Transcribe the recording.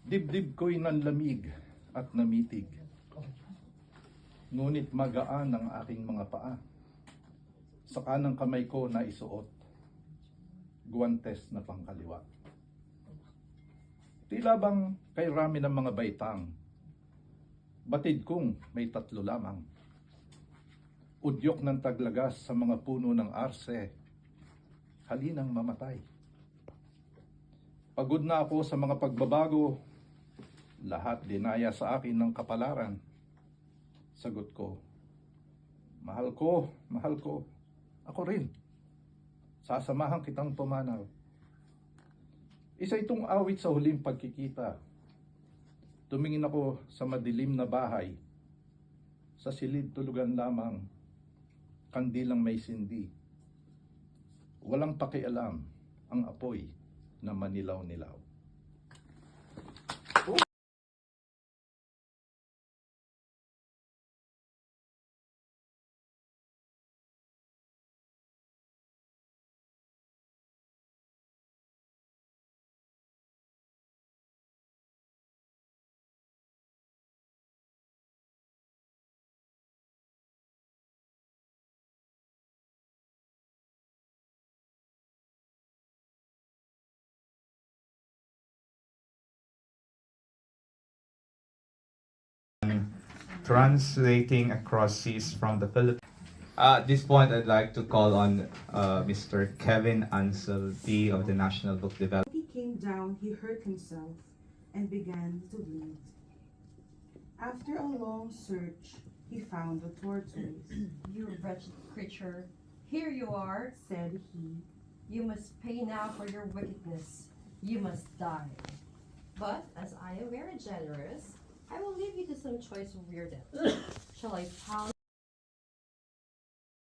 Dibdib ko'y nanlamig at namitig. Ngunit magaan ang aking mga paa. Sa kanang kamay ko na isuot, guwantes na pangkaliwa. Tila bang kay rami ng mga baitang, batid kong may 3 lamang. Udyok ng taglagas sa mga puno ng arse, halinang mamatay. Pagod na ako sa mga pagbabago, lahat dinaya sa akin ng kapalaran. Sagot ko, mahal ko, ako rin. Sasamahan kitang pumanaw. Isa itong awit sa huling pagkikita. Tumingin ako sa madilim na bahay. Sa silid tulugan lamang, kandilang may sindi. Walang pakialam ang apoy na manilaw-nilaw. Translating across seas from the Philippines. At this point, I'd like to call on Mr. Kevin Ansel D of the National Book Development. He came down, he hurt himself, and began to bleed. After a long search, he found the tortoise. You wretched creature, here you are, Said he, you must pay now for your wickedness. You must die. But as I am very generous, I will leave you to some choice of your death. Shall I pound